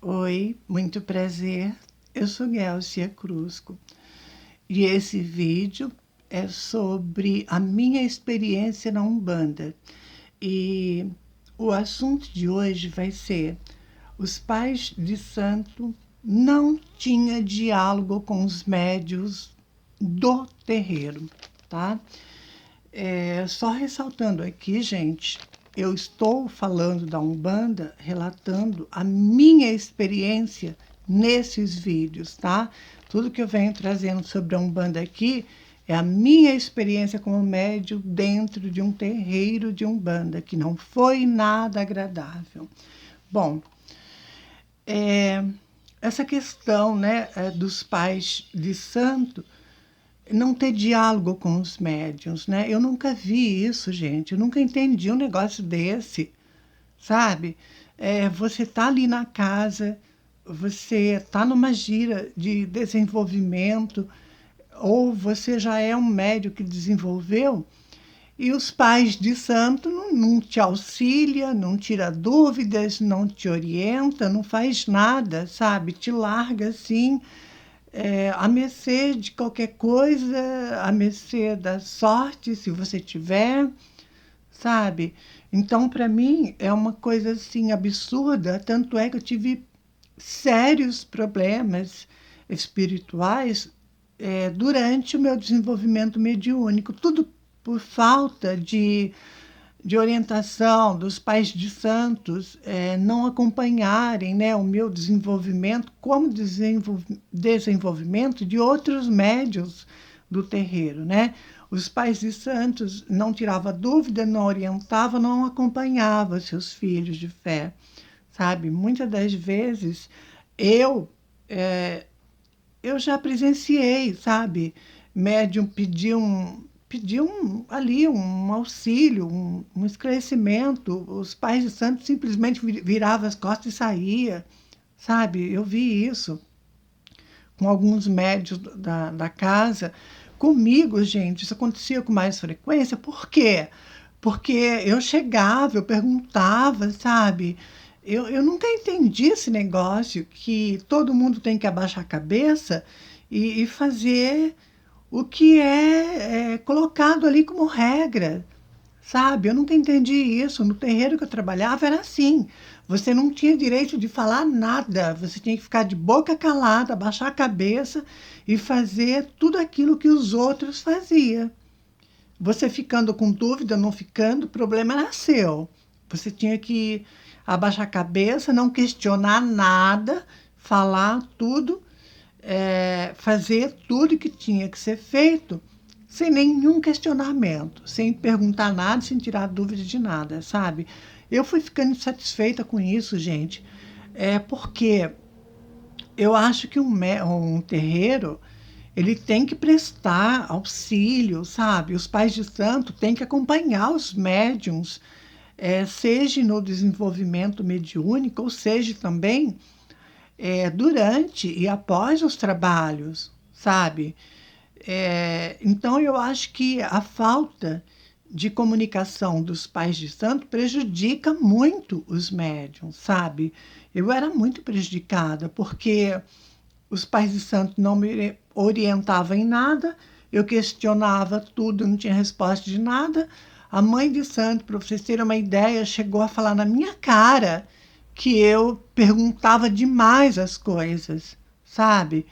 Oi, muito prazer. Eu sou Gelsia Crusco e esse vídeo é sobre a minha experiência na Umbanda. E o assunto de hoje vai ser: os pais de santo não tinham diálogo com os médios do terreiro, tá? Só ressaltando aqui, gente, eu estou falando da Umbanda, relatando a minha experiência nesses vídeos, tá? Tudo que eu venho trazendo sobre a Umbanda aqui é a minha experiência como médium dentro de um terreiro de Umbanda, que não foi nada agradável. Bom, é, essa questão, né, dos pais de santo não ter diálogo com os médiuns, né? Eu nunca vi isso, gente. Eu nunca entendi um negócio desse, sabe? Você tá ali na casa, você tá numa gira de desenvolvimento, ou você já é um médium que desenvolveu, e os pais de santo não te auxilia, não tira dúvidas, não te orienta, não faz nada, sabe? Te larga assim, à mercê de qualquer coisa, à mercê da sorte, se você tiver, sabe? Então, para mim, é uma coisa assim absurda. Tanto é que eu tive sérios problemas espirituais durante o meu desenvolvimento mediúnico, tudo por falta de orientação dos pais de santos, não acompanharem, né, o meu desenvolvimento como desenvolvimento de outros médios do terreiro, né? Os pais de santos não tiravam dúvida, não orientavam, não acompanhavam seus filhos de fé, sabe? Muitas das vezes eu é, eu já presenciei, sabe? Médium pedir ali um auxílio, um esclarecimento. Os pais de santo simplesmente viravam as costas e saía, sabe? Eu vi isso com alguns médios da casa. Comigo, gente, isso acontecia com mais frequência. Por quê? Porque eu chegava, eu perguntava, sabe? Eu nunca entendi esse negócio que todo mundo tem que abaixar a cabeça e fazer o que é colocado ali como regra, sabe? Eu nunca entendi isso. No terreiro que eu trabalhava era assim. Você não tinha direito de falar nada. Você tinha que ficar de boca calada, abaixar a cabeça e fazer tudo aquilo que os outros faziam. Você ficando com dúvida, não ficando, o problema era seu. Você tinha que abaixar a cabeça, não questionar nada, falar tudo, fazer tudo que tinha que ser feito, sem nenhum questionamento, sem perguntar nada, sem tirar dúvida de nada, sabe? Eu fui ficando insatisfeita com isso, gente, porque eu acho que um terreiro ele tem que prestar auxílio, sabe? Os pais de santo têm que acompanhar os médiums, seja no desenvolvimento mediúnico, ou seja também durante e após os trabalhos, sabe? Então, eu acho que a falta de comunicação dos pais de santo prejudica muito os médiums, sabe? Eu era muito prejudicada, porque os pais de santo não me orientavam em nada, eu questionava tudo, não tinha resposta de nada. A mãe de santo, para vocês terem uma ideia, chegou a falar na minha cara que eu perguntava demais as coisas, sabe?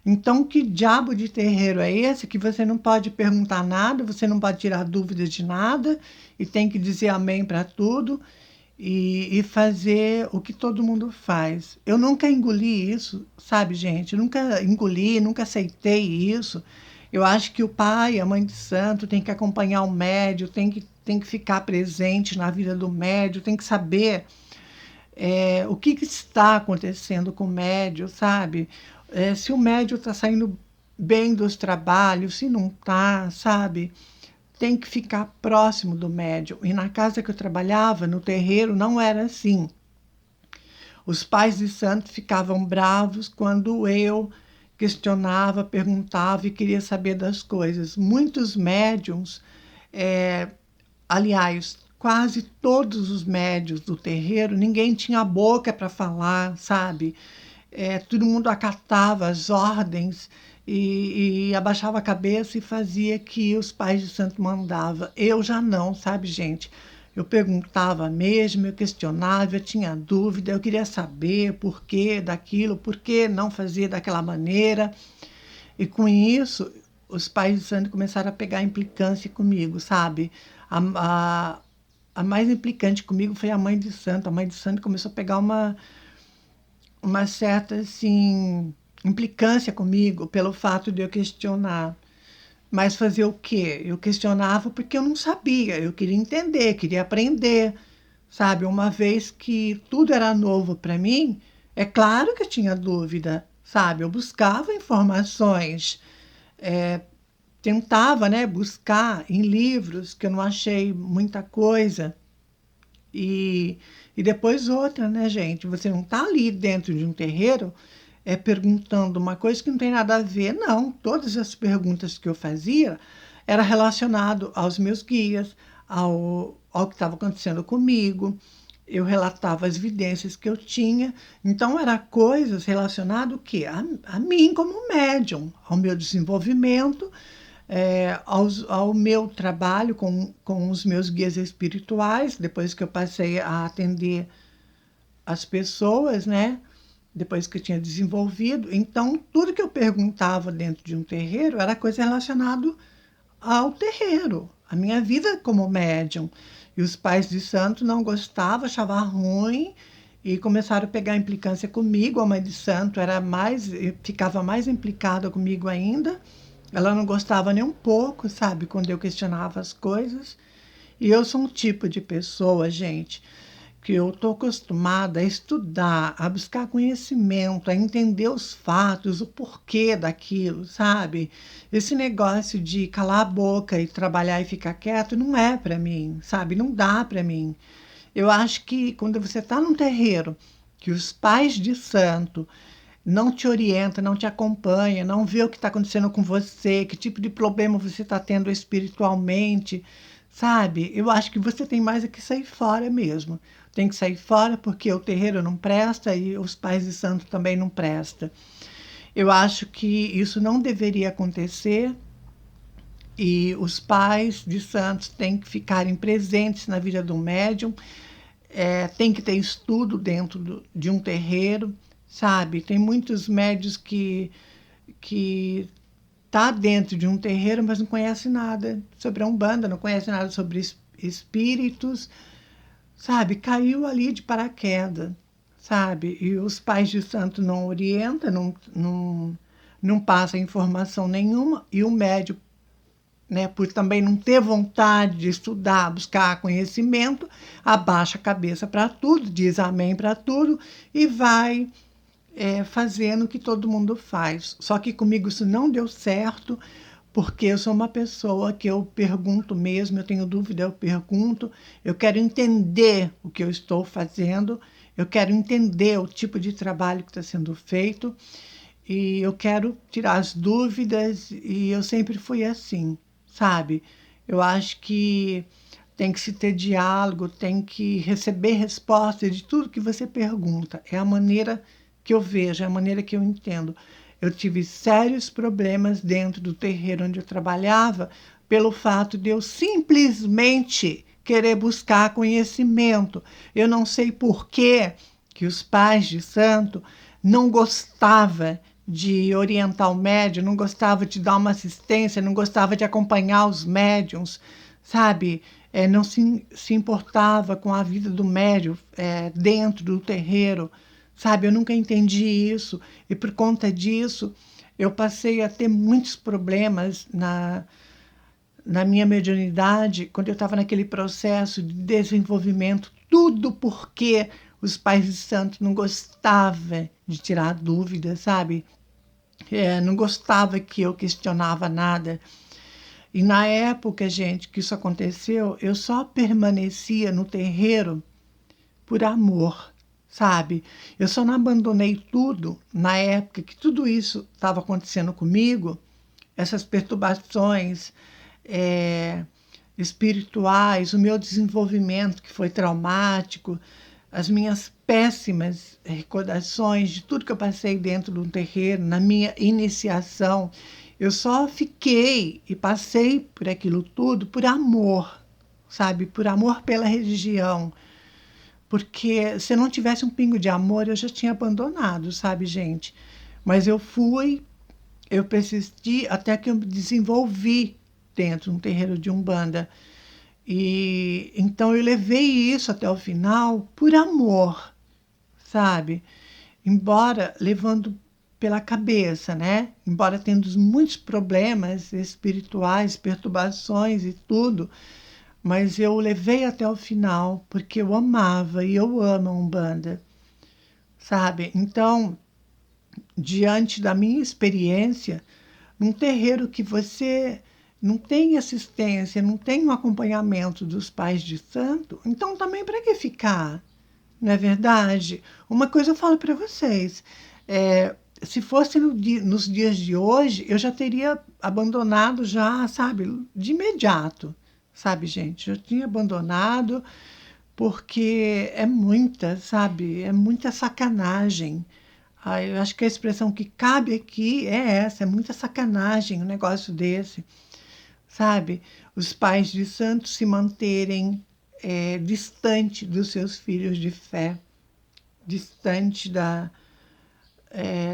Então, que diabo de terreiro é esse que você não pode perguntar nada, você não pode tirar dúvidas de nada e tem que dizer amém para tudo e fazer o que todo mundo faz? Eu nunca engoli isso, sabe, gente? Eu nunca engoli, nunca aceitei isso. Eu acho que o pai, a mãe de santo, tem que acompanhar o médio, tem que ficar presente na vida do médio, tem que saber o que, que está acontecendo com o médio, sabe? Se o médio está saindo bem dos trabalhos, se não está, sabe? Tem que ficar próximo do médium. E na casa que eu trabalhava, no terreiro, não era assim. Os pais de santo ficavam bravos quando eu questionava, perguntava e queria saber das coisas. Muitos médiums, aliás, quase todos os médios do terreiro, ninguém tinha boca para falar, sabe? Todo mundo acatava as ordens e abaixava a cabeça e fazia que os pais de santo mandavam. Eu já não, sabe, gente? Eu perguntava mesmo, eu questionava, eu tinha dúvida, eu queria saber por que daquilo, por que não fazia daquela maneira. E com isso, os pais de santo começaram a pegar implicância comigo, sabe? A, a, a mais implicante comigo foi a mãe de santo. A mãe de santo começou a pegar uma certa, assim, implicância comigo pelo fato de eu questionar. Mas fazer o quê? Eu questionava porque eu não sabia, eu queria entender, queria aprender, sabe? Uma vez que tudo era novo para mim, é claro que eu tinha dúvida, sabe? Eu buscava informações, é, tentava, né, buscar em livros que eu não achei muita coisa. E, e depois outra, né, gente? Você não está ali dentro de um terreiro perguntando uma coisa que não tem nada a ver, não. Todas as perguntas que eu fazia era relacionado aos meus guias, ao que estava acontecendo comigo. Eu relatava as evidências que eu tinha. Então, era coisas relacionadas o quê? A mim como médium, ao meu desenvolvimento, ao meu trabalho com os meus guias espirituais, depois que eu passei a atender as pessoas, né? Depois que eu tinha desenvolvido. Então, tudo que eu perguntava dentro de um terreiro era coisa relacionada ao terreiro, a minha vida como médium. E os pais de santo não gostavam, achavam ruim e começaram a pegar implicância comigo. A mãe de santo ficava mais implicada comigo ainda. Ela não gostava nem um pouco, sabe, quando eu questionava as coisas. E eu sou um tipo de pessoa, gente, que eu estou acostumada a estudar, a buscar conhecimento, a entender os fatos, o porquê daquilo, sabe? Esse negócio de calar a boca e trabalhar e ficar quieto não é para mim, sabe? Não dá para mim. Eu acho que quando você está num terreiro, que os pais de santo não te orientam, não te acompanham, não vê o que está acontecendo com você, que tipo de problema você está tendo espiritualmente, sabe? Eu acho que você tem mais é que sair fora mesmo. Tem que sair fora porque o terreiro não presta e os pais de santo também não presta. Eu acho que isso não deveria acontecer e os pais de santos têm que ficarem presentes na vida do médium, tem que ter estudo dentro de um terreiro, sabe? Tem muitos médios que tá dentro de um terreiro, mas não conhece nada sobre a Umbanda, não conhece nada sobre espíritos, sabe? Caiu ali de paraquedas, sabe? E os pais de santo não orientam, não passa informação nenhuma, e o médium, né, por também não ter vontade de estudar, buscar conhecimento, abaixa a cabeça para tudo, diz amém para tudo e vai fazendo o que todo mundo faz. Só que comigo isso não deu certo, porque eu sou uma pessoa que eu pergunto mesmo, eu tenho dúvida, eu pergunto, eu quero entender o que eu estou fazendo, eu quero entender o tipo de trabalho que está sendo feito e eu quero tirar as dúvidas e eu sempre fui assim, sabe? Eu acho que tem que se ter diálogo, tem que receber respostas de tudo que você pergunta. É a maneira que eu vejo, é a maneira que eu entendo. Eu tive sérios problemas dentro do terreiro onde eu trabalhava pelo fato de eu simplesmente querer buscar conhecimento. Eu não sei por que os pais de santo não gostavam de orientar o médium, não gostava de dar uma assistência, não gostava de acompanhar os médiums, sabe? Não se importava com a vida do médium dentro do terreiro, sabe? Eu nunca entendi isso e por conta disso eu passei a ter muitos problemas na minha mediunidade quando eu estava naquele processo de desenvolvimento, tudo porque os pais de santo não gostavam de tirar dúvidas, sabe? Não gostava que eu questionava nada. E na época, gente, que isso aconteceu, eu só permanecia no terreiro por amor, sabe? Eu só não abandonei tudo na época que tudo isso estava acontecendo comigo, essas perturbações espirituais, o meu desenvolvimento que foi traumático, as minhas péssimas recordações de tudo que eu passei dentro de um terreiro, na minha iniciação. Eu só fiquei e passei por aquilo tudo por amor, sabe? Por amor pela religião. Porque se eu não tivesse um pingo de amor, eu já tinha abandonado, sabe, gente? Mas eu persisti até que eu me desenvolvi dentro de um terreiro de Umbanda. E então eu levei isso até o final por amor, sabe? Embora levando pela cabeça, né? Embora tendo muitos problemas espirituais, perturbações e tudo, mas eu levei até o final porque eu amava e eu amo a Umbanda, sabe? Então, diante da minha experiência, num terreiro que você não tem assistência, não tem um acompanhamento dos pais de santo, então também para que ficar? Não é verdade? Uma coisa eu falo para vocês, se fosse nos dias de hoje, eu já teria abandonado já, sabe, de imediato, sabe, gente? Eu tinha abandonado porque é muita, sabe, é muita sacanagem. Eu acho que a expressão que cabe aqui é essa, é muita sacanagem um negócio desse, sabe? Os pais de santos se manterem distante dos seus filhos de fé, distante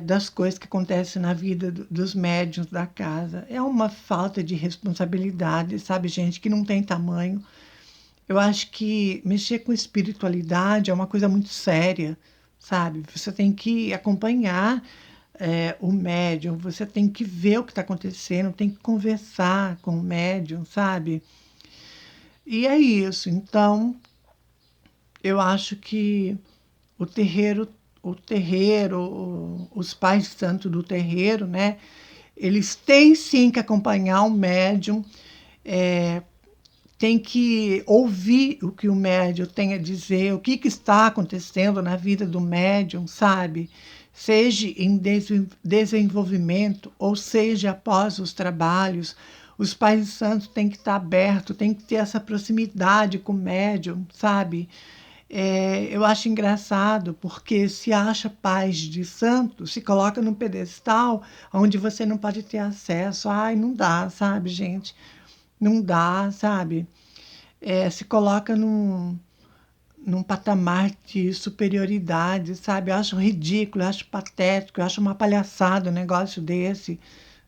das coisas que acontecem na vida dos médiuns da casa. É uma falta de responsabilidade, sabe, gente, que não tem tamanho. Eu acho que mexer com espiritualidade é uma coisa muito séria, sabe? Você tem que acompanhar o médium, você tem que ver o que está acontecendo, tem que conversar com o médium, sabe? E é isso. Então, eu acho que o terreiro, os pais de santo do terreiro, né? Eles têm sim que acompanhar o médium, tem que ouvir o que o médium tem a dizer, o que está acontecendo na vida do médium, sabe? Seja em desenvolvimento ou seja após os trabalhos, os pais de santos têm que estar abertos, têm que ter essa proximidade com o médium, sabe? Eu acho engraçado porque se acha paz de santo, se coloca num pedestal onde você não pode ter acesso. Ai, não dá, sabe, gente? Não dá, sabe? Se coloca num patamar de superioridade, sabe? Eu acho ridículo, eu acho patético, eu acho uma palhaçada um negócio desse,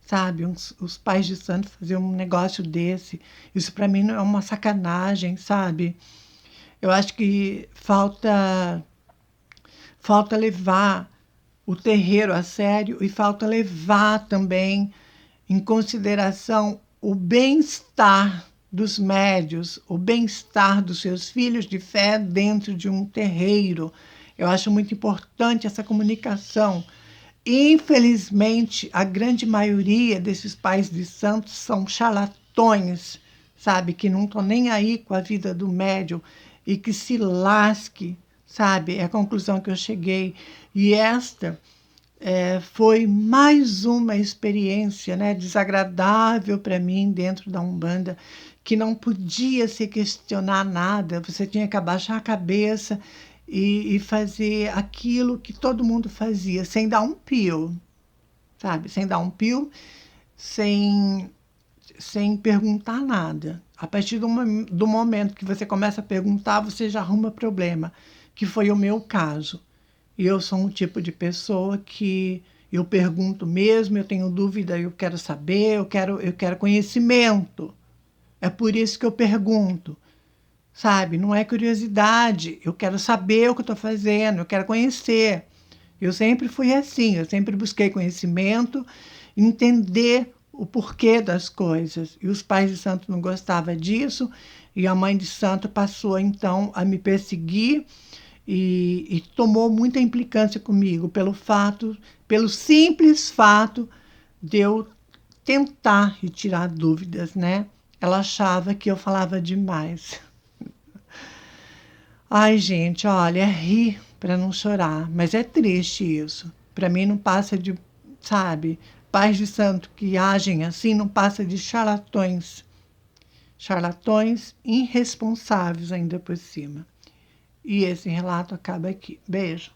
sabe? Os pais de santo fazer um negócio desse. Isso para mim não é uma sacanagem, sabe? Eu acho que falta levar o terreiro a sério e falta levar também em consideração o bem-estar dos médios, o bem-estar dos seus filhos de fé dentro de um terreiro. Eu acho muito importante essa comunicação. Infelizmente, a grande maioria desses pais de santos são charlatões, sabe, que não estão nem aí com a vida do médium e que se lasque, sabe? É a conclusão que eu cheguei. E esta foi mais uma experiência, né, desagradável para mim dentro da Umbanda, que não podia se questionar nada, você tinha que abaixar a cabeça e fazer aquilo que todo mundo fazia, sem dar um pio, sabe? Sem dar um pio, sem, sem perguntar nada. A partir do momento que você começa a perguntar, você já arruma problema, que foi o meu caso. E eu sou um tipo de pessoa que eu pergunto mesmo, eu tenho dúvida, eu quero saber, eu quero conhecimento. É por isso que eu pergunto, sabe? Não é curiosidade, eu quero saber o que eu estou fazendo, eu quero conhecer. Eu sempre fui assim, eu sempre busquei conhecimento, entender o porquê das coisas. E os pais de santo não gostavam disso, e a mãe de santo passou então a me perseguir e tomou muita implicância comigo pelo simples fato de eu tentar retirar dúvidas, né? Ela achava que eu falava demais. Ai, gente, olha, é rir para não chorar, mas é triste isso. Para mim não passa de, sabe, pais de santo que agem assim não passa de charlatões, charlatões irresponsáveis ainda por cima. E esse relato acaba aqui. Beijo.